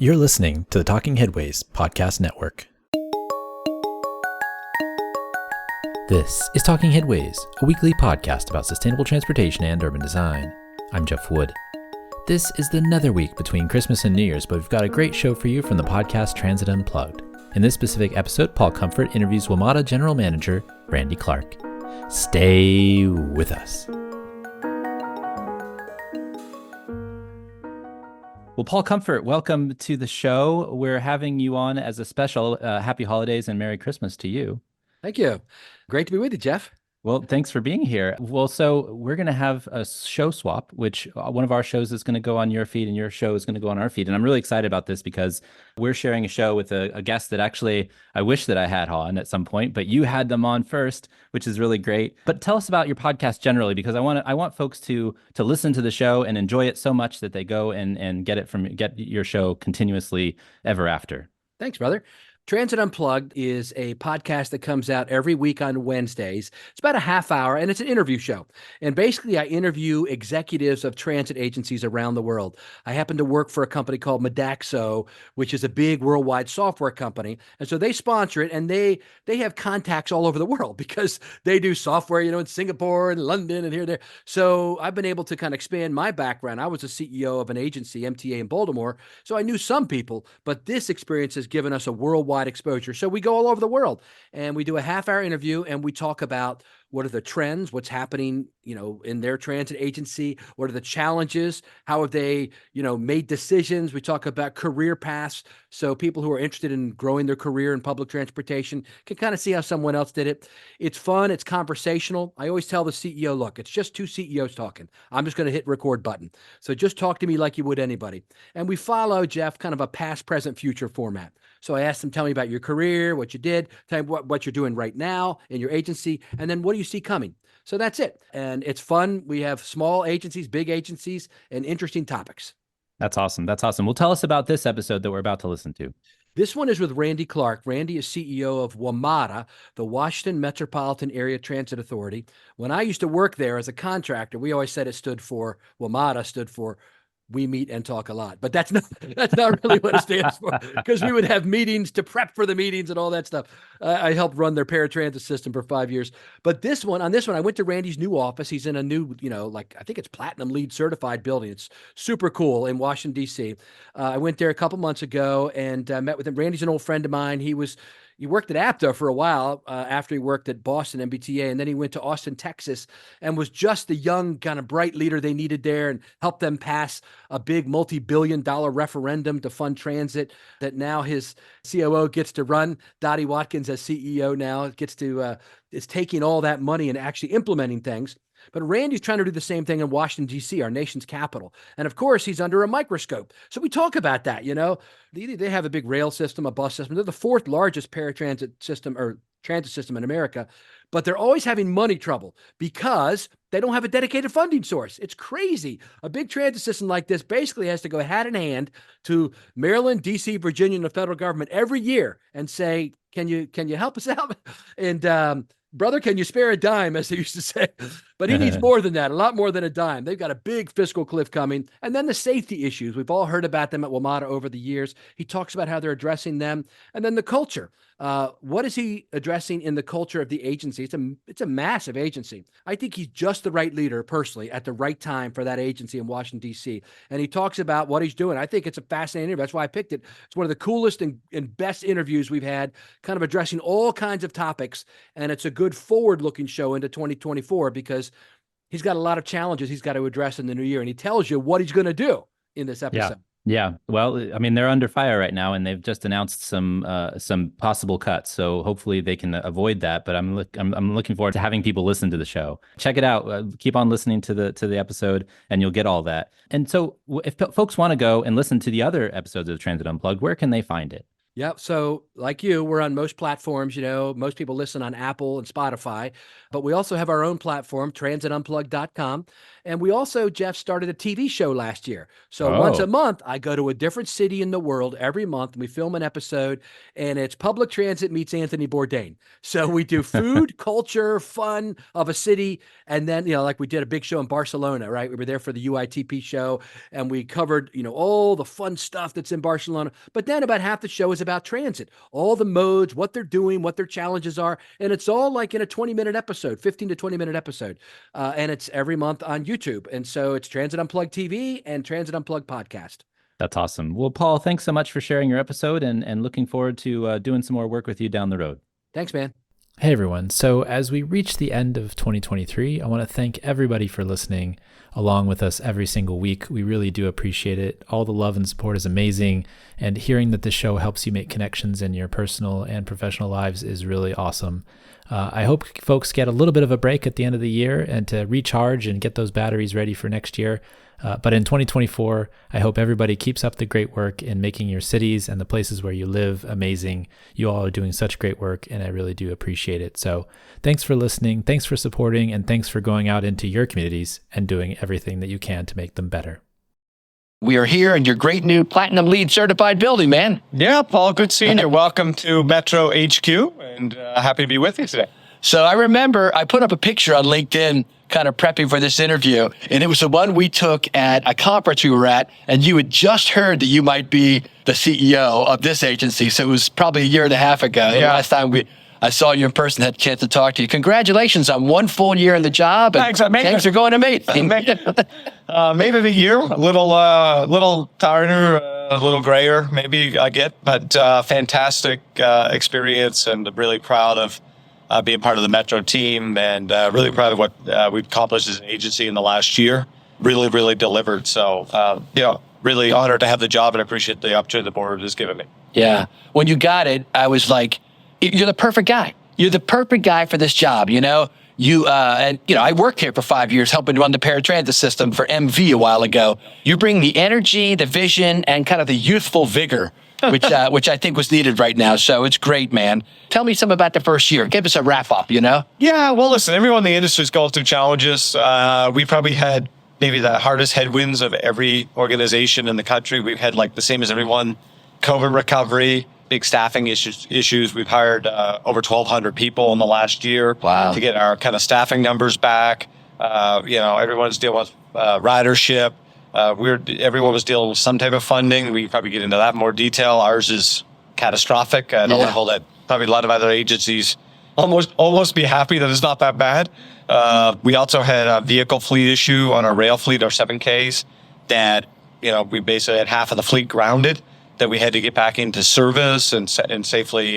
You're listening to the Talking Headways Podcast Network. This is Talking Headways, a weekly podcast about sustainable transportation and urban design. I'm Jeff Wood. This is the netherweek between Christmas and New Year's, but we've got a great show for you from the podcast Transit Unplugged. In this specific episode, Paul Comfort interviews WMATA General Manager Randy Clarke. Stay with us. Well, Paul Comfort, welcome to the show. We're having you on as a special. Happy holidays and Merry Christmas to you. Thank you. Great to be with you, Jeff. Well, thanks for being here. Well, so we're going to have a show swap, which one of our shows is going to go on your feed and your show is going to go on our feed. And I'm really excited about this because we're sharing a show with a guest that actually I wish that I had on at some point, but you had them on first, which is really great. But tell us about your podcast generally, because I want folks to listen to the show and enjoy it so much that they go and get your show continuously ever after. Thanks, brother. Transit Unplugged is a podcast that comes out every week on Wednesdays. It's about a half hour, and it's an interview show. And basically, I interview executives of transit agencies around the world. I happen to work for a company called Modaxo, which is a big worldwide software company. And so they sponsor it, and they have contacts all over the world because they do software, in Singapore and London and here and there. So I've been able to kind of expand my background. I was a CEO of an agency, MTA in Baltimore, so I knew some people, but this experience has given us a worldwide exposure. So we go all over the world and we do a half-hour interview and we talk about what are the trends, what's happening, in their transit agency, what are the challenges, how have they, made decisions. We talk about career paths. So people who are interested in growing their career in public transportation can kind of see how someone else did it. It's fun. It's conversational. I always tell the CEO, look, it's just two CEOs talking. I'm just going to hit record button. So just talk to me like you would anybody. And we follow, Jeff, kind of a past, present, future format. So I asked them, tell me about your career, what you did, tell me what you're doing right now in your agency, and then what do you see coming? So that's it. And it's fun. We have small agencies, big agencies, and interesting topics. That's awesome. That's awesome. Well, tell us about this episode that we're about to listen to. This one is with Randy Clarke. Randy is CEO of WMATA, the Washington Metropolitan Area Transit Authority. When I used to work there as a contractor, we always said WMATA stood for We Meet and Talk a Lot, but that's not really what it stands for, because we would have meetings to prep for the meetings and all that stuff. I helped run their paratransit system for 5 years. But on this one, I went to Randy's new office. He's in a new, I think it's Platinum LEED certified building. It's super cool in Washington, D.C. I went there a couple months ago and met with him. Randy's an old friend of mine. He worked at APTA for a while after he worked at Boston MBTA, and then he went to Austin, Texas, and was just the young kind of bright leader they needed there and helped them pass a big multi-billion-dollar referendum to fund transit that now his COO gets to run. Dottie Watkins as CEO now is taking all that money and actually implementing things. But Randy's trying to do the same thing in Washington, D.C., our nation's capital. And of course, he's under a microscope. So we talk about that, They have a big rail system, a bus system. They're the fourth largest paratransit system or transit system in America. But they're always having money trouble because they don't have a dedicated funding source. It's crazy. A big transit system like this basically has to go hand in hand to Maryland, D.C., Virginia, and the federal government every year and say, can you help us out? And brother, can you spare a dime, as they used to say? But he needs more than that, a lot more than a dime. They've got a big fiscal cliff coming. And then the safety issues. We've all heard about them at WMATA over the years. He talks about how they're addressing them. And then the culture. What is he addressing in the culture of the agency? It's a massive agency. I think he's just the right leader, personally, at the right time for that agency in Washington, D.C. And he talks about what he's doing. I think it's a fascinating interview. That's why I picked it. It's one of the coolest and best interviews we've had, kind of addressing all kinds of topics. And it's a good forward-looking show into 2024 because he's got a lot of challenges he's got to address in the new year. And he tells you what he's going to do in this episode. Yeah. Well, I mean, they're under fire right now, and they've just announced some possible cuts. So hopefully they can avoid that. But I'm looking forward to having people listen to the show. Check it out. Keep on listening to the episode, and you'll get all that. And so, if folks want to go and listen to the other episodes of Transit Unplugged, where can they find it? Yep. So, like you, we're on most platforms. Most people listen on Apple and Spotify, but we also have our own platform, transitunplugged.com. And we also, Jeff, started a TV show last year. So, once a Oh, month, I go to a different city in the world every month. We film an episode, and it's public transit meets Anthony Bourdain. So, we do food, culture, fun of a city. And then, like we did a big show in Barcelona, right? We were there for the UITP show, and we covered, all the fun stuff that's in Barcelona. But then about half the show is about transit, all the modes, what they're doing, what their challenges are. And it's all like in a 20-minute episode, 15 to 20-minute episode. And it's every month on YouTube. And so it's Transit Unplugged TV and Transit Unplugged podcast. that's awesome. Well, Paul, thanks so much for sharing your episode and looking forward to doing some more work with you down the road. Thanks, man. Hey everyone. So, as we reach the end of 2023, I want to thank everybody for listening along with us every single week. We really do appreciate it. All the love and support is amazing. And hearing that this show helps you make connections in your personal and professional lives is really awesome. I hope folks get a little bit of a break at the end of the year and to recharge and get those batteries ready for next year. But in 2024, I hope everybody keeps up the great work in making your cities and the places where you live amazing. You all are doing such great work, and I really do appreciate it. So thanks for listening, thanks for supporting, and thanks for going out into your communities and doing everything that you can to make them better. We are here in your great new Platinum LEED certified building, man. Yeah, Paul, good seeing you. Welcome to Metro HQ, and happy to be with you today. So I remember I put up a picture on LinkedIn kind of prepping for this interview, and it was the one we took at a conference we were at, and you had just heard that you might be the CEO of this agency. So it was probably a year and a half ago. Yeah. Last time I saw you in person, had a chance to talk to you. Congratulations on 1 full year in the job. And Thanks. things are going amazing. Maybe the year, a little tighter, a little grayer, maybe I get, but fantastic experience, and really proud of being part of the Metro team, and really proud of what we've accomplished as an agency in the last year. Really, really delivered. So, really honored to have the job, and appreciate the opportunity the board has given me. Yeah. When you got it, I was like, you're the perfect guy. You're the perfect guy for this job. I worked here for 5 years helping run the paratransit system for MV a while ago. You bring the energy, the vision, and kind of the youthful vigor, which I think was needed right now. So it's great, man. Tell me something about the first year. Give us a wrap up, Yeah, well, listen, everyone in the industry is going through challenges. We probably had maybe the hardest headwinds of every organization in the country. We've had, like, the same as everyone, COVID recovery, big staffing issues. We've hired over 1,200 people in the last year. Wow. To get our kind of staffing numbers back. Everyone's dealing with ridership. Everyone was dealing with some type of funding. We probably get into that in more detail. Ours is catastrophic. I don't want to hold that. Probably a lot of other agencies almost be happy that it's not that bad. We also had a vehicle fleet issue on our rail fleet, our 7Ks, that we basically had half of the fleet grounded, that we had to get back into service and safely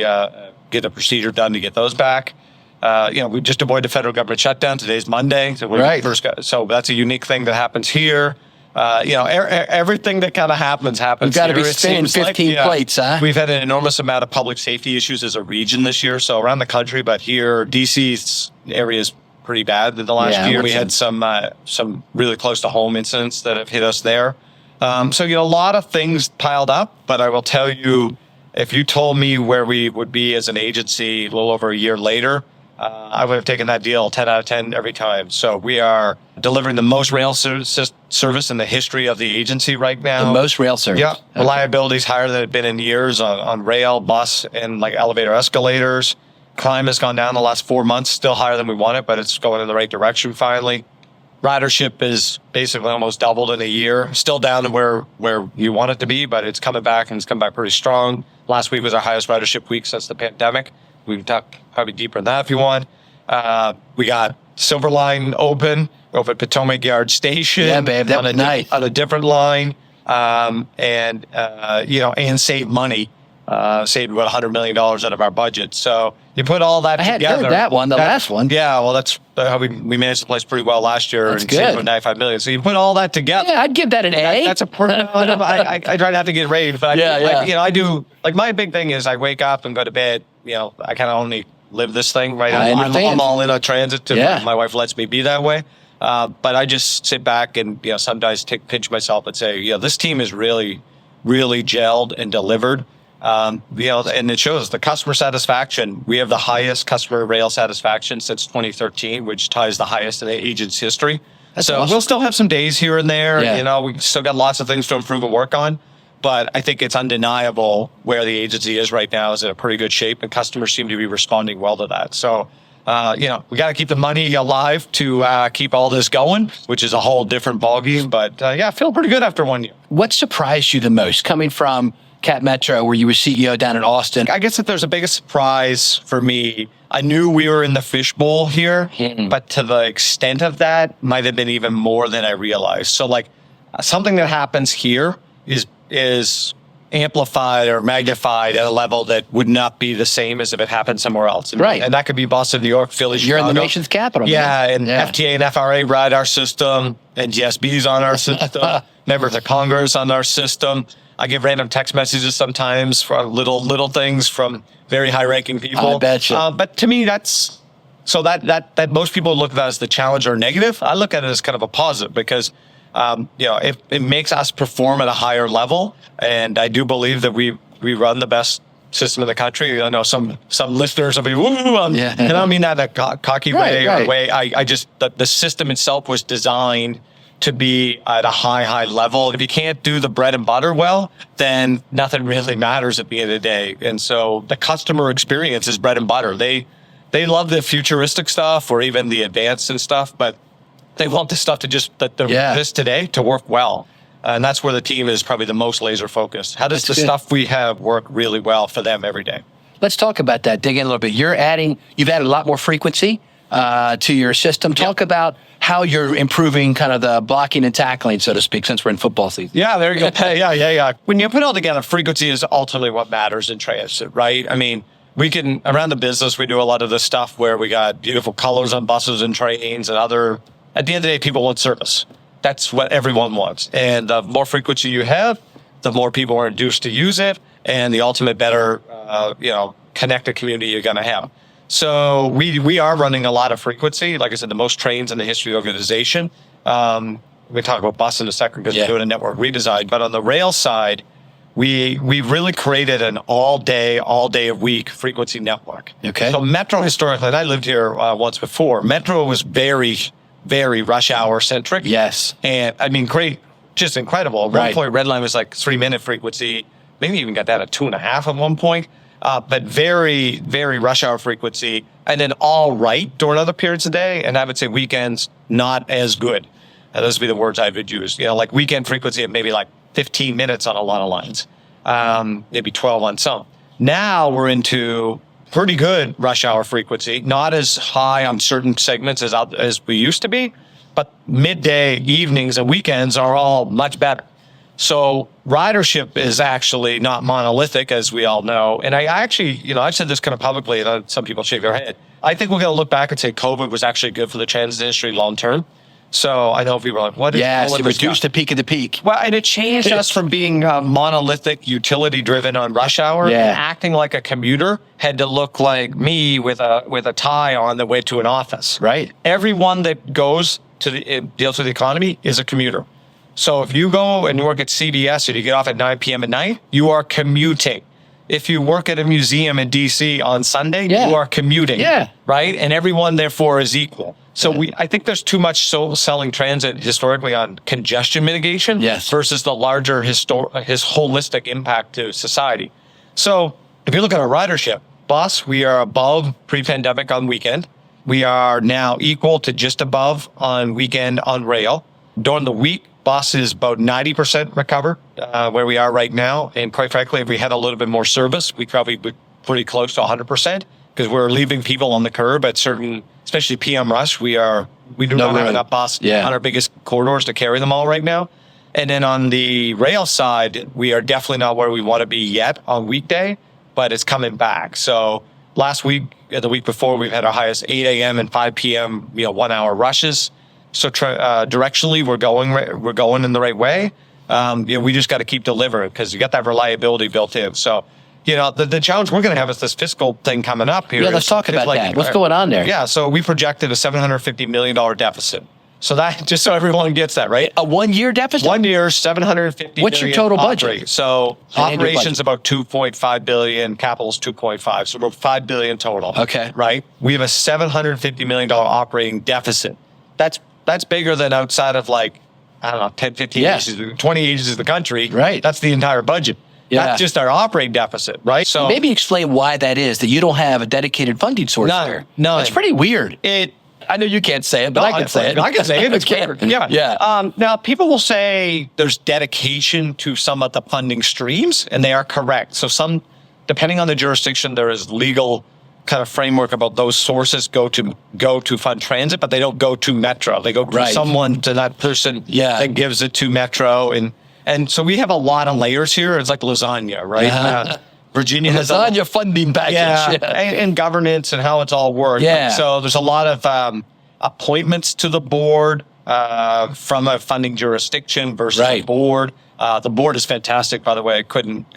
get a procedure done to get those back. We just avoided the federal government shutdown. Today's Monday, so so that's a unique thing that happens here. Everything that kind of happens. We've got to be spinning 15 plates, huh? We've had an enormous amount of public safety issues as a region this year, so around the country, but here, DC's area is pretty bad in the last year. We had some really close to home incidents that have hit us there. So a lot of things piled up, but I will tell you, if you told me where we would be as an agency a little over a year later, I would have taken that deal 10 out of 10 every time. So we are delivering the most rail service in the history of the agency right now. The most rail service. Yeah. Okay. Reliability is higher than it's been in years on rail, bus, and like elevator escalators. Climb has gone down the last 4 months, still higher than we want it, but it's going in the right direction finally. Ridership is basically almost doubled in a year. Still down to where you want it to be, but it's coming back, and it's come back pretty strong. Last week was our highest ridership week since the pandemic. We can talk probably deeper on that if you want. We got Silver Line open over at Potomac Yard Station. Yeah, babe, that was nice. On a different line, and save money. Saved about $100 million out of our budget. So you put all that together. I had heard that one, last one. Yeah, well, that's how we managed the place pretty well last year. That's and good. saved about $95 million. So you put all that together. Yeah, I'd give that an A. That's a I try not to get rated, but I do. Like, my big thing is I wake up and go to bed. I kind of only live this thing, right? I'm all in on transit. My wife lets me be that way. But I just sit back and sometimes pinch myself and say, this team is really, really gelled and delivered. And it shows the customer satisfaction. We have the highest customer rail satisfaction since 2013, which ties the highest in the agent's history. That's so awesome. We'll still have some days here and there. Yeah. We still got lots of things to improve and work on. But I think it's undeniable where the agency is right now is in a pretty good shape, and customers seem to be responding well to that. So, we got to keep the money alive to keep all this going, which is a whole different ballgame. But I feel pretty good after 1 year. What surprised you the most coming from Cat Metro, where you were CEO down in Austin? I guess if there's a biggest surprise for me, I knew we were in the fishbowl here, but to the extent of that might have been even more than I realized. So like something that happens here is amplified or magnified at a level that would not be the same as if it happened somewhere else. Right. And that could be Boston, New York, Philly, You're Chicago. in the nation's capital. Yeah, man. and FTA and FRA ride our system, and GSB's on our system, members of Congress on our system. I get random text messages sometimes for little things from very high-ranking people. I bet you. But to me, that's so that most people look at that as the challenge or negative. I look at it as kind of a positive because it makes us perform at a higher level, and I do believe that we run the best system in the country. I know some listeners will be woo, and I don't mean that in a cocky way or way. I just the system itself was designed to be at a high level. If you can't do the bread and butter well, then nothing really matters at the end of the day. And so the customer experience is bread and butter. They love the futuristic stuff or even the advanced and stuff, but they want this stuff to this today to work well. And that's where the team is probably the most laser focused. How does the stuff we have work really well for them every day? Let's talk about that. Dig in a little bit. You've added a lot more frequency to your system. Talk about how you're improving kind of the blocking and tackling, so to speak, since we're in football season. Yeah, there you go. Yeah. When you put it all together, frequency is ultimately what matters in transit, right? I mean, around the business, we do a lot of this stuff where we got beautiful colors on buses and trains and other, at the end of the day, people want service. That's what everyone wants. And the more frequency you have, the more people are induced to use it, and the ultimate better, connected community you're going to have. So we are running a lot of frequency. Like I said, the most trains in the history of the organization. We talk about bus in a second because we're doing a network redesign. But on the rail side, we really created an all day of week frequency network. Okay. So Metro historically, and I lived here once before, Metro was very, very rush hour centric. Yes. And I mean, great, just incredible. At one point, Red Line was like 3-minute frequency. Maybe even got that at 2.5 at one point. But very, very rush hour frequency, and then all right during other periods of the day. And I would say weekends, not as good. Those would be the words I would use. Like weekend frequency at maybe like 15 minutes on a lot of lines, maybe 12 on some. Now we're into pretty good rush hour frequency, not as high on certain segments as we used to be, but midday, evenings, and weekends are all much better. So ridership is actually not monolithic, as we all know. And I actually, I've said this kind of publicly, and some people shake their head. I think we're going to look back and say COVID was actually good for the transit industry long term. So I know people are like, what is it reduced the peak of the peak. Well, and it changed us from being monolithic, utility-driven on rush hour, and acting like a commuter had to look like me with a tie on the way to an office. Right. Everyone that goes deals with the economy is a commuter. So if you go and work at CBS and you get off at 9 p.m. at night, you are commuting. If you work at a museum in D.C. on Sunday, you are commuting. Yeah. Right? And everyone, therefore, is equal. So I think there's too much selling transit historically on congestion mitigation versus the larger his holistic impact to society. So if you look at our ridership, bus, we are above pre-pandemic on weekend. We are now equal to just above on weekend on rail. During the week, bus is about 90% recovered where we are right now. And quite frankly, if we had a little bit more service, we probably would pretty close to 100% because we're leaving people on the curb at certain, especially PM rush. We do not have enough bus on our biggest corridors to carry them all right now. And then on the rail side, we are definitely not where we want to be yet on weekday, but it's coming back. So last week and the week before, we've had our highest 8 a.m. and 5 p.m. 1 hour rushes. So directionally, we're going in the right way. We just got to keep delivering because you got that reliability built in. So, the challenge we're going to have is this fiscal thing coming up here. Yeah, let's talk about that. What's going on there? Yeah, so we projected a $750 million deficit. So that, just so everyone gets that, right? A 1 year deficit? 1 year, 750 What's your million total operating. budget? So Annual operations budget. about 2.5 billion, capital's 2.5, so about 5 billion total. Okay. Right? We have a $750 million operating deficit. That's bigger than outside of like, I don't know, 10, 15 Yes. agencies, 20 agencies in the country. Right. That's the entire budget. Yeah. That's just our operating deficit, right? So Maybe explain why that is, that you don't have a dedicated funding source None. there. None. That's pretty weird. I know you can't say it, but I can say it. I can say it. It's Okay. clear. Yeah. Yeah. Now, people will say there's dedication to some of the funding streams, and they are correct. So some, depending on the jurisdiction, there is legal kind of framework about those sources go to fund transit, but they don't go to Metro. They go to Right. someone, to that person that gives it to Metro. And so we have a lot of layers here. It's like lasagna, right? Virginia has Lasagna funding package. yeah, and governance and how it's all worked. Yeah. So there's a lot of appointments to the board from a funding jurisdiction versus the board. The board is fantastic, by the way.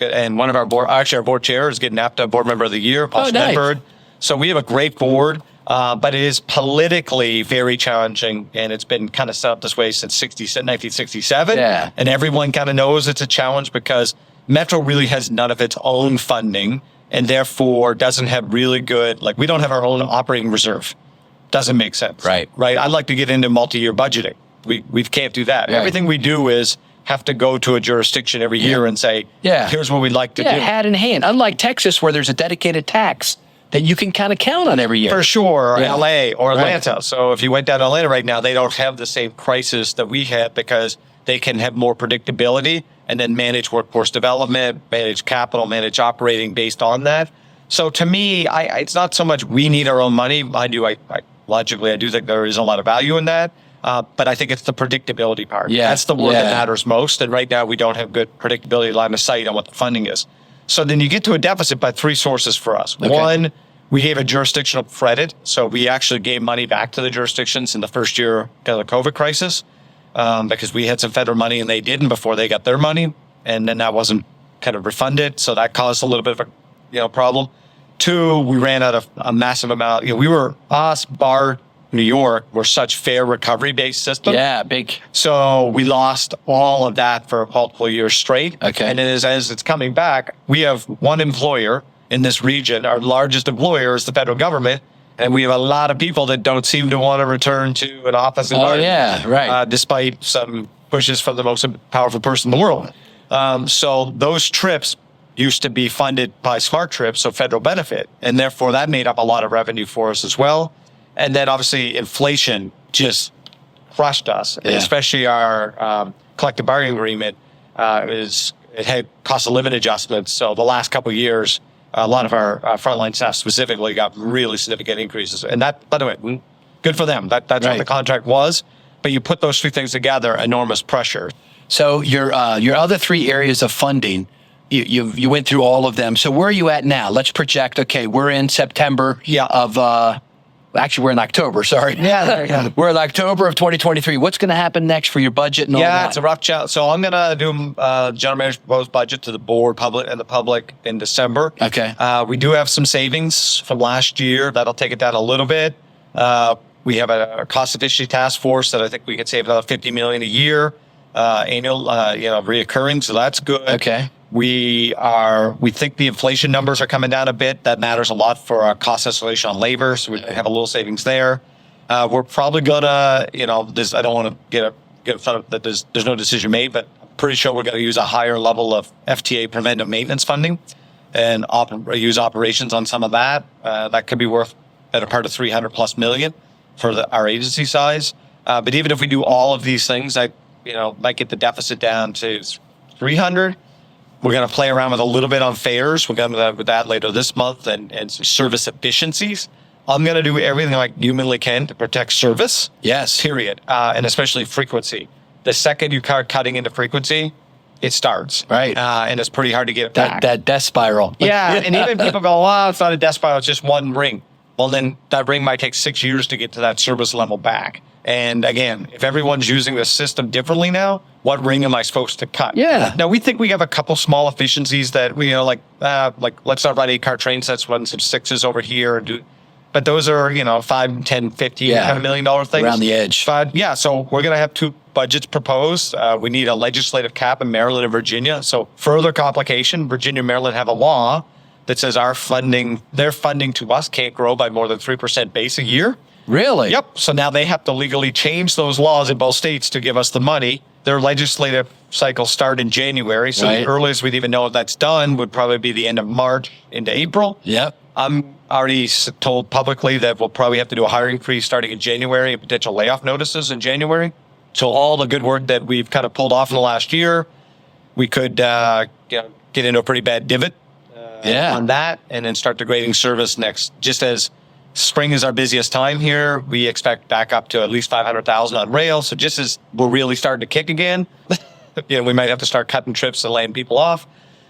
And one of our our board chair is getting NAPTA Board Member of the Year, Paul Schmidberg. So we have a great board, but it is politically very challenging, and it's been kind of set up this way since 1967. Yeah. And everyone kind of knows it's a challenge because Metro really has none of its own funding, and therefore doesn't have really good, like we don't have our own operating reserve. Doesn't make sense. Right. I'd like to get into multi-year budgeting. We can't do that. Right. Everything we do is have to go to a jurisdiction every year and say, here's what we'd like to do. Hand in hand. Unlike Texas, where there's a dedicated tax that you can kind of count on every year. For sure, or LA or Atlanta. So if you went down to Atlanta right now, they don't have the same crisis that we have because they can have more predictability and then manage workforce development, manage capital, manage operating based on that. So to me, it's not so much we need our own money. Logically, I do think there is a lot of value in that. But I think it's the predictability part. Yeah. That's the word that matters most. And right now, we don't have good predictability line of sight on what the funding is. So then you get to a deficit by three sources for us. Okay. One, we gave a jurisdictional credit. So we actually gave money back to the jurisdictions in the first year of the COVID crisis because we had some federal money and they didn't before they got their money. And then that wasn't kind of refunded. So that caused a little bit of a problem. Two, we ran out of a massive amount. We were BAR, New York, were such fair recovery-based system. Yeah, big. So we lost all of that for multiple years straight. Okay. And as it's coming back, we have one employer in this region. Our largest employer is the federal government. And we have a lot of people that don't seem to want to return to an office environment. Oh, yeah, right. Despite some pushes from the most powerful person in the world. So those trips used to be funded by Smart Trips, so federal benefit. And therefore, that made up a lot of revenue for us as well. And then obviously inflation just crushed us, especially our collective bargaining agreement it had cost of living adjustments. So the last couple of years, a lot of our frontline staff specifically got really significant increases. And that, by the way, good for them. That's what the contract was. But you put those three things together, enormous pressure. So your other three areas of funding, you went through all of them. So where are you at now? Let's project. Okay, we're in September of. Actually, we're in October. Sorry. Yeah. We're in October of 2023. What's going to happen next for your budget and all that? Yeah, it's a rough challenge. So I'm going to do general manager's proposed budget to the board and the public in December. Okay. We do have some savings from last year. That'll take it down a little bit. We have a cost efficiency task force that I think we could save another $50 million a year annual, reoccurring. So that's good. Okay. We think the inflation numbers are coming down a bit. That matters a lot for our cost escalation on labor. So we have a little savings there. We're probably gonna, I don't want to get that there's no decision made, but I'm pretty sure we're going to use a higher level of FTA preventive maintenance funding and use operations on some of that. That could be worth at a part of $300+ million for our agency size. But even if we do all of these things, I might get the deficit down to 300. We're going to play around with a little bit on fares. We're going to with that later this month and some service efficiencies. I'm going to do everything I humanly can to protect service. Yes. Period. And especially frequency. The second you start cutting into frequency, it starts. Right. And it's pretty hard to get it back. That death spiral. Yeah. And even people go, it's not a death spiral. It's just one ring. Well, then that ring might take 6 years to get to that service level back. And again, if everyone's using the system differently now, what ring am I supposed to cut? Yeah. Now, we think we have a couple small efficiencies that we, like let's not run 8-car train sets, run some 6s over here and do. but those are, you know, 5, 10, 15 Yeah. kind of $1 million things. Around the edge. But yeah, so we're going to have 2 budgets proposed. We need a legislative cap in Maryland and Virginia. So further complication, Virginia and Maryland have a law that says their funding to us can't grow by more than 3% base a year. Really? Yep. So now they have to legally change those laws in both states to give us the money. Their legislative cycles start in January. So Right. the earliest we'd even know if that's done would probably be the end of March into April. Yep. I'm already told publicly that we'll probably have to do a hiring freeze starting in January and potential layoff notices in January. So all the good work that we've kind of pulled off in the last year, we could get into a pretty bad divot on that and then start degrading service just as spring is our busiest time here. We expect back up to at least 500,000 on rail. So just as we're really starting to kick again, we might have to start cutting trips and laying people off.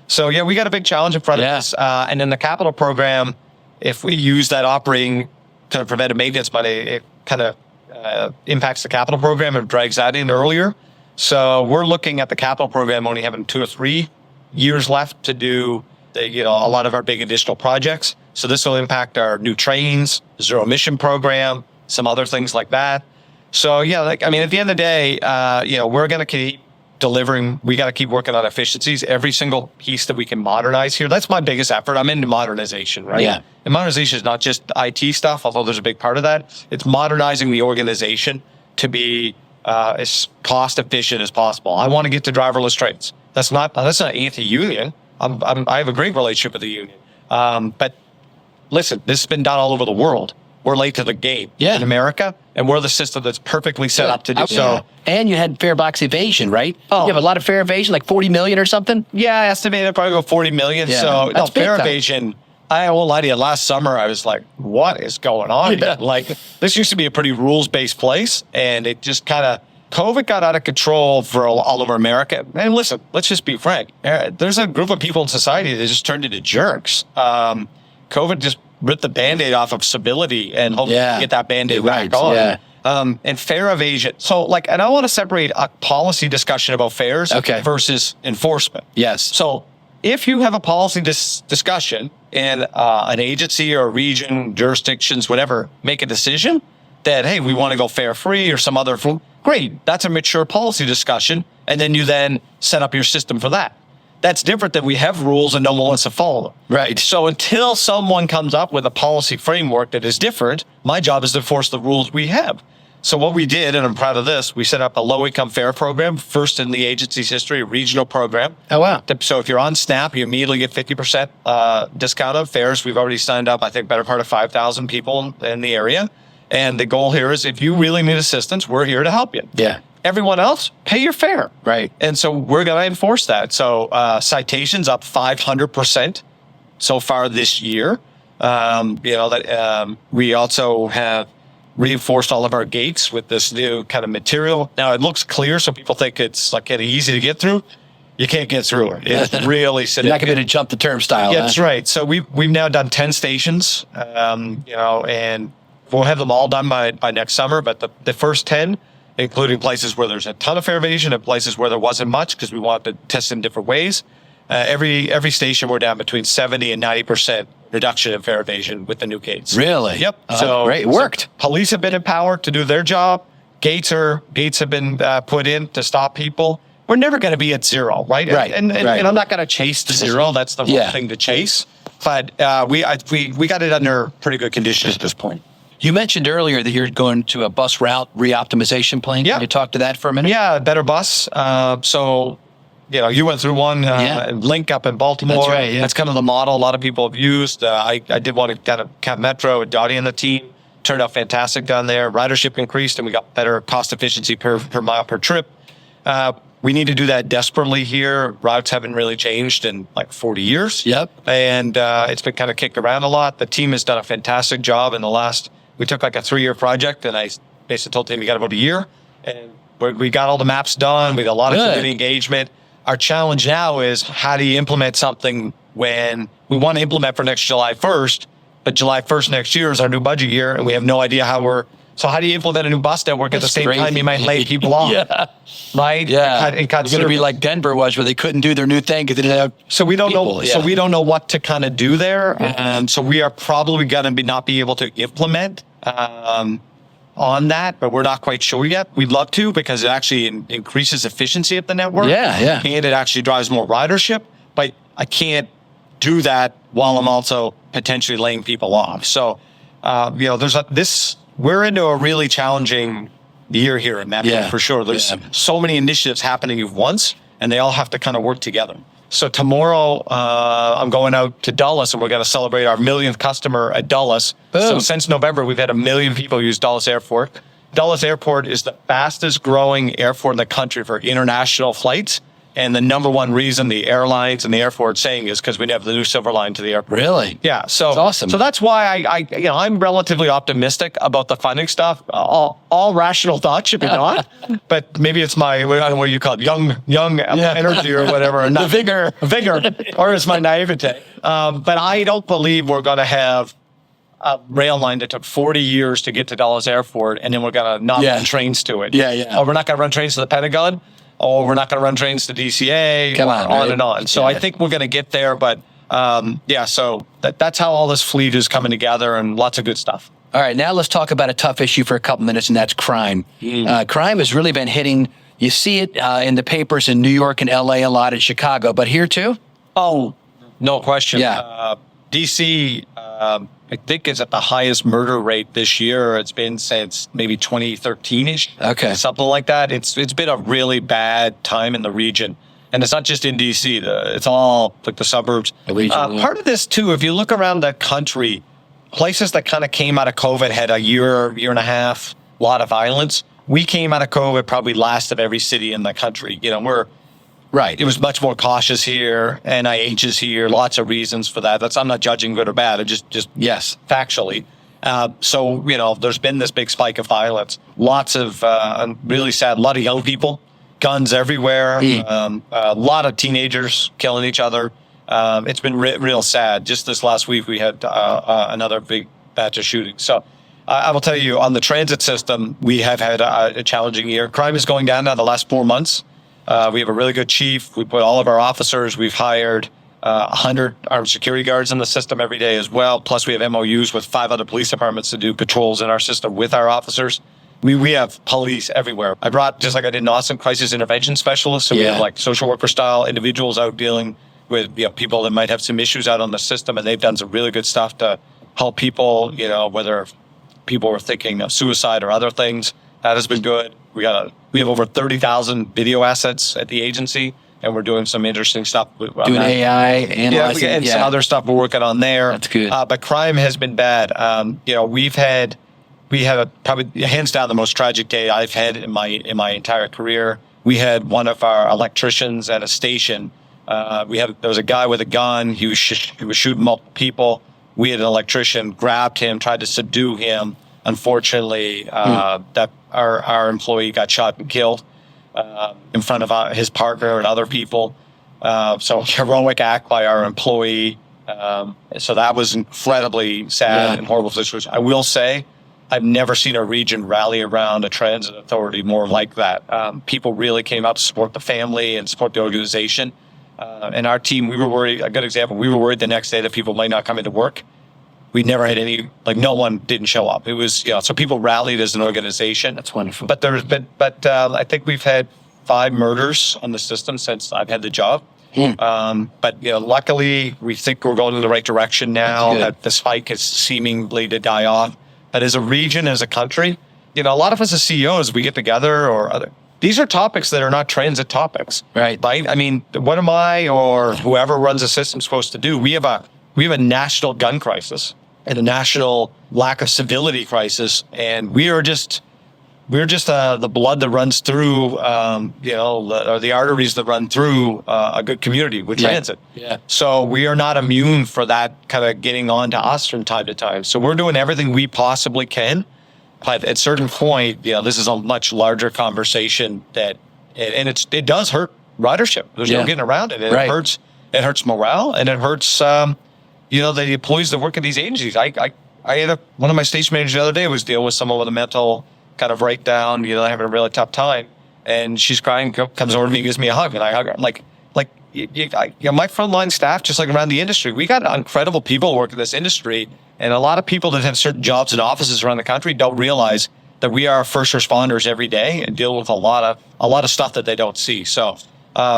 So yeah, we got a big challenge in front of us. And then the capital program, if we use that operating kind of preventive maintenance money, it kind of impacts the capital program and drags that in earlier. So we're looking at the capital program only having 2 or 3 years left to do a lot of our big additional projects. So this will impact our new trains, zero emission program, some other things like that. So yeah, at the end of the day, we're going to keep delivering. We got to keep working on efficiencies. Every single piece that we can modernize here. That's my biggest effort. I'm into modernization, right? Yeah. And modernization is not just IT stuff, although there's a big part of that. It's modernizing the organization to be as cost efficient as possible. I want to get to driverless trains. That's not anti-union. I have a great relationship with the union. But listen, this has been done all over the world. We're late to the game in America, and we're the system that's perfectly set up to do so. And you had fare box evasion, right? Oh. You have a lot of fare evasion, like 40 million or something? Yeah, I estimated probably go 40 million. Yeah. So That's big fare time. evasion, I won't lie to you, last summer I was like, what is going on? Yeah. Like, this used to be a pretty rules-based place, and it just kind of, COVID got out of control for all over America. And listen, let's just be frank. There's a group of people in society that just turned into jerks. COVID just ripped the Band-Aid off of civility and hopefully get that Band-Aid back on. Yeah. And fare evasion. So, and I want to separate a policy discussion about fares versus enforcement. Yes. So, if you have a policy discussion and an agency or a region, jurisdictions, whatever, make a decision that, hey, we want to go fare free or some other, great. That's a mature policy discussion. And then you set up your system for that. That's different than we have rules and no one wants to follow them. Right. So until someone comes up with a policy framework that is different, my job is to enforce the rules we have. So what we did, and I'm proud of this, we set up a low-income fare program, first in the agency's history, a regional program. Oh, wow. So if you're on SNAP, you immediately get 50% discount on fares. We've already signed up, I think, better part of 5,000 people in the area. And the goal here is if you really need assistance, we're here to help you. Yeah. Everyone else, pay your fare. Right. And so we're going to enforce that. So citations up 500% so far this year. We also have reinforced all of our gates with this new kind of material. Now it looks clear, so people think it's like getting easy to get through. You can't get through it. It's really significant. You're not going to jump the turnstile. Yeah, that's right. So we've now done 10 stations, and we'll have them all done by next summer. But the first 10, including places where there's a ton of fare evasion and places where there wasn't much, because we want to test in different ways. Every station we're down between 70 and 90% reduction in fare evasion with the new gates. Really? Yep. So great. It worked. So police have been empowered to do their job. Gates have been put in to stop people. We're never going to be at zero, right? Right. And I'm not going to chase to zero. That's the wrong thing to chase. But we got it under pretty good conditions at this point. You mentioned earlier that you're going to a bus route reoptimization plan. Yeah. Can you talk to that for a minute? Yeah, better bus. So, you went through one link up in Baltimore. That's right. Yeah. That's kind of the model a lot of people have used. I did one at kind of Cap Metro with Dottie and the team. Turned out fantastic down there. Ridership increased, and we got better cost efficiency per mile per trip. We need to do that desperately here. Routes haven't really changed in like 40 years. Yep. And it's been kind of kicked around a lot. The team has done a fantastic job in the last. We took like a 3-year project, and I basically told the team we got about a year, and we got all the maps done. We got a lot of community engagement. Our challenge now is how do you implement something when we want to implement for next July 1st, but July 1st next year is our new budget year, and we have no idea how we're So how do you implement a new bus network at the same time you might lay people off? Right? Yeah. It cut It's going to be like Denver was, where they couldn't do their new thing because they didn't have. So we don't know. Yeah. So we don't know what to kind of do there, and so we are probably going to not be able to implement on that, but we're not quite sure yet. We'd love to, because it actually increases efficiency of the network. Yeah. And it actually drives more ridership. But I can't do that while I'm also potentially laying people off. So, we're into a really challenging year here in that for sure. There's so many initiatives happening at once, and they all have to kind of work together. So tomorrow, I'm going out to Dulles, and we're going to celebrate our millionth customer at Dulles. Boom. So since November, we've had 1 million people use Dulles Airport. Dulles Airport is the fastest growing airport in the country for international flights. And the number one reason the airlines and the airport saying is because we have the new Silver Line to the airport. Really? Yeah. So that's awesome. So that's why I'm relatively optimistic about the funding stuff. All rational thought should be not, but maybe it's my, I don't know what you call it, young energy or whatever. The vigor, or it's my naivete. But I don't believe we're going to have a rail line that took 40 years to get to Dulles Airport, and then we're going to not run trains to it. Yeah. Or we're not going to run trains to the Pentagon. Oh, we're not going to run trains to DCA. Come on, and on. So I think we're going to get there, but so that's how all this fleet is coming together, and lots of good stuff. All right, now let's talk about a tough issue for a couple minutes, and that's crime. Crime has really been hitting. You see it in the papers in New York and LA a lot, in Chicago, but here too? Oh, no question. Yeah. DC, I think, is at the highest murder rate this year. It's been since maybe 2013-ish. Okay. Something like that. It's been a really bad time in the region. And it's not just in DC. It's all like the suburbs. Part of this, too, if you look around the country, places that kind of came out of COVID had a year and a half, a lot of violence. We came out of COVID probably last of every city in the country. It was much more cautious here. NIH is here. Lots of reasons for that. I'm not judging good or bad. Just factually. So there's been this big spike of violence. Lots of really sad. A lot of young people, guns everywhere. A lot of teenagers killing each other. It's been real sad. Just this last week, we had another big batch of shootings. So I will tell you, on the transit system, we have had a challenging year. Crime is going down now the last 4 months. We have a really good chief. We put all of our officers. We've hired 100 armed security guards in the system every day as well. Plus, we have MOUs with 5 other police departments to do patrols in our system with our officers. We have police everywhere. I brought, just like I did in Austin, crisis intervention specialists. So we have like social worker style individuals out dealing with people that might have some issues out on the system, and they've done some really good stuff to help people. Whether people were thinking of suicide or other things, that has been good. We have over 30,000 video assets at the agency, and we're doing some interesting stuff. Doing AI, analyzing. And some other stuff we're working on there. That's good. But crime has been bad. We had probably hands down the most tragic day I've had in my entire career. We had one of our electricians at a station. There was a guy with a gun. He was shooting multiple people. We had an electrician, grabbed him, tried to subdue him. Unfortunately, that our employee got shot and killed in front of his partner and other people. So heroic act by our employee. So that was incredibly sad and horrible situation. I will say, I've never seen a region rally around a transit authority more like that. People really came out to support the family and support the organization. And our team, we were worried. A good example, we were worried the next day that people might not come into work. We never had no one didn't show up. It was, so people rallied as an organization. That's wonderful. But I think we've had 5 murders on the system since I've had the job. But luckily, we think we're going in the right direction now. That the spike is seemingly to die off. But as a region, as a country, a lot of us as CEOs, we get together these are topics that are not transit topics. Right. I mean, what am I or whoever runs the system supposed to do? We have a national gun crisis and a national lack of civility crisis, and we're just the blood that runs through, or the arteries that run through a good community with transit. Yeah. So we are not immune for that kind of getting on to us from time to time. So we're doing everything we possibly can. But at a certain point, this is a much larger conversation it does hurt ridership. There's no getting around it. It hurts morale, and it hurts, the employees that work at these agencies. I one of my station managers the other day was dealing with someone with a mental kind of breakdown, having a really tough time. And she's crying, comes over to me, gives me a hug, and I hug her. I'm like, my frontline staff, just like around the industry, we got incredible people who work in this industry. And a lot of people that have certain jobs and offices around the country don't realize that we are first responders every day and deal with a lot of stuff that they don't see. So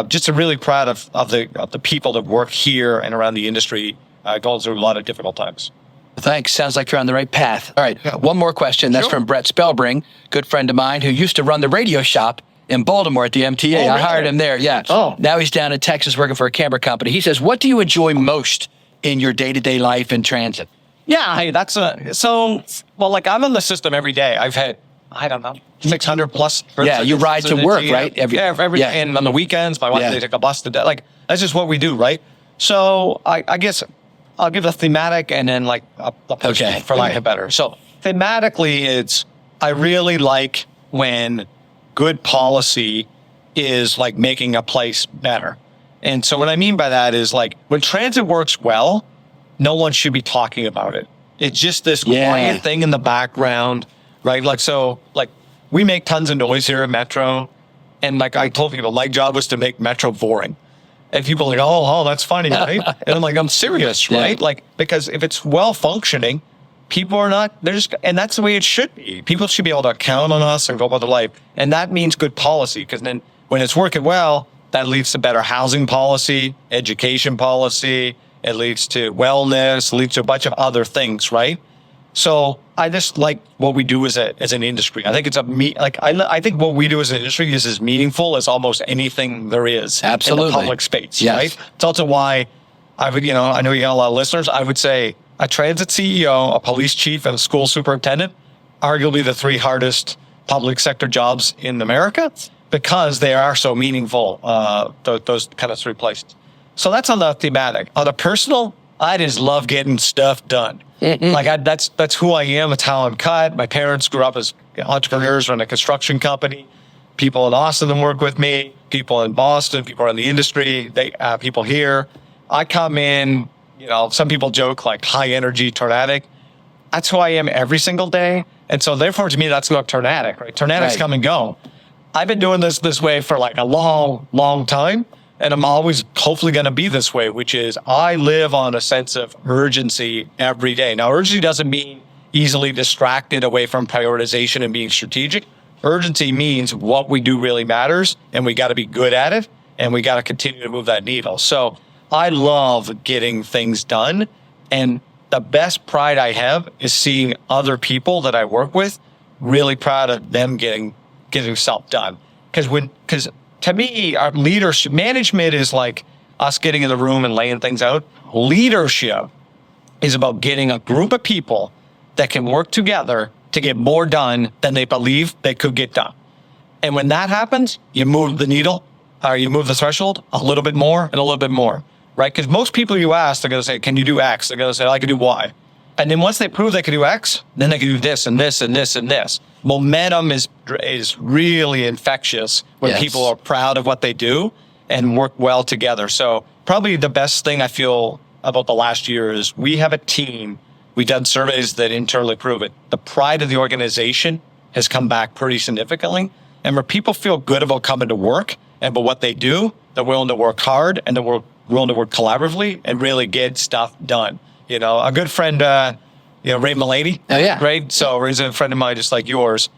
just really proud of the people that work here and around the industry going through a lot of difficult times. Thanks. Sounds like you're on the right path. All right. One more question. That's from Brett Spellbring, good friend of mine who used to run the radio shop in Baltimore at the MTA. Oh, really? I hired him there. Yeah. Oh. Now he's down in Texas working for a camera company. He says, what do you enjoy most in your day-to-day life in transit? Yeah, hey, like I'm in the system every day. I've had, I don't know, 600 plus. Yeah, you ride to work, right? Every day. And on the weekends, my wife, they take a bus to, like, that's just what we do, right? So I guess I'll give a thematic and then like a push for lack of better. So thematically, I really like when good policy is like making a place better. And so what I mean by that is like when transit works well, no one should be talking about it. It's just this quiet thing in the background, right? Like we make tons of noise here at Metro. And like I told people, my job was to make Metro boring. And people are like, oh, that's funny, right? And I'm like, I'm serious, right? Like, because if it's well functioning, people are not, and that's the way it should be. People should be able to count on us and go about their life. And that means good policy, because then when it's working well, that leads to better housing policy, education policy, it leads to wellness, leads to a bunch of other things, right? So I just like what we do as an industry. I think I think what we do as an industry is as meaningful as almost anything there is in the public space, right? It's also why I would, I know you got a lot of listeners. I would say a transit CEO, a police chief, and a school superintendent, arguably the three hardest public sector jobs in America because they are so meaningful, those kind of three places. So that's on the thematic. On the personal, I just love getting stuff done. Like that's who I am. It's how I'm cut. My parents grew up as entrepreneurs, run a construction company. People in Austin that work with me, people in Boston, people in the industry, people here. I come in, some people joke like high energy, tornadic. That's who I am every single day. And so therefore to me, that's not tornadic, right? Tornadics come and go. I've been doing this way for like a long, long time. And I'm always hopefully going to be this way, which is I live on a sense of urgency every day. Now, urgency doesn't mean easily distracted away from prioritization and being strategic. Urgency means what we do really matters, and we got to be good at it, and we got to continue to move that needle. So I love getting things done. And the best pride I have is seeing other people that I work with really proud of them getting stuff done. Because to me, our leadership, management is like us getting in the room and laying things out. Leadership is about getting a group of people that can work together to get more done than they believe they could get done. And when that happens, you move the needle, or you move the threshold a little bit more and a little bit more, right? Because most people you ask, they're going to say, can you do X? They're going to say, I can do Y. And then once they prove they can do X, then they can do this and this and this and this. Momentum is really infectious when people are proud of what they do and work well together. So probably the best thing I feel about the last year is we have a team. We've done surveys that internally prove it. The pride of the organization has come back pretty significantly. And where people feel good about coming to work and about what they do, they're willing to work hard and they're willing to work collaboratively and really get stuff done. A good friend, Ray Mullaney. Oh, yeah. Right? So Ray's a friend of mine just like yours.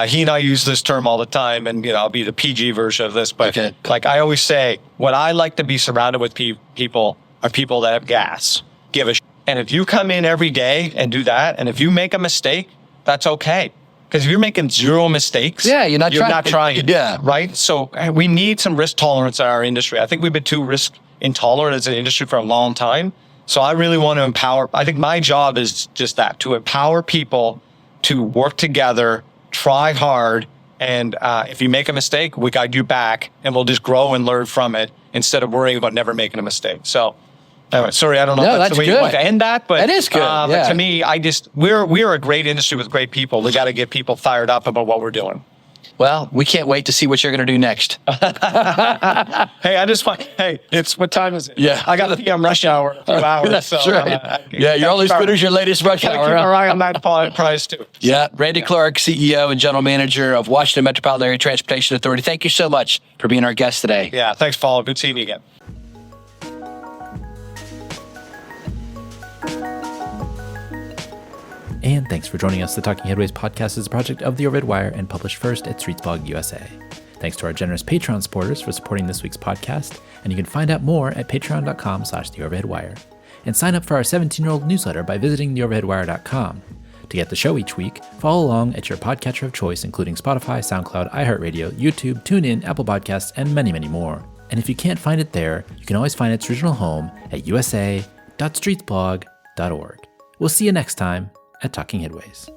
He and I use this term all the time, and, I'll be the PG version of this. But like I always say, what I like to be surrounded with people are people that have gas, give a shit. And if you come in every day and do that, and if you make a mistake, that's okay. Because if you're making zero mistakes, you're not trying. Yeah. Right? So we need some risk tolerance in our industry. I think we've been too risk intolerant as an industry for a long time. So I really want to empower. I think my job is just that, to empower people to work together, try hard. And if you make a mistake, we guide you back and we'll just grow and learn from it instead of worrying about never making a mistake. So anyway, sorry, I don't know if that's the way you want to end that, but that is good. But to me, we're a great industry with great people. We got to get people fired up about what we're doing. Well, we can't wait to see what you're going to do next. Hey, it's what time is it? Yeah. I got the PM rush hour in a few hours. That's so, right. Yeah, you're only as good as your latest rush Gotta hour. keep huh? our eye on that price too. Yeah, Randy Clarke, CEO and General Manager of Washington Metropolitan Area Transportation Authority. Thank you so much for being our guest today. Yeah, thanks, Paul. Good seeing you again. And thanks for joining us. The Talking Headways podcast is a project of the Overhead Wire and published first at Streetsblog USA. Thanks to our generous Patreon supporters for supporting this week's podcast, and you can find out more at patreon.com/theoverheadwire. And sign up for our 17-year-old newsletter by visiting theoverheadwire.com. To get the show each week, follow along at your podcatcher of choice, including Spotify, SoundCloud, iHeartRadio, YouTube, TuneIn, Apple Podcasts, and many, many more. And if you can't find it there, you can always find its original home at usa.streetsblog.org. We'll see you next time at Talking Headways.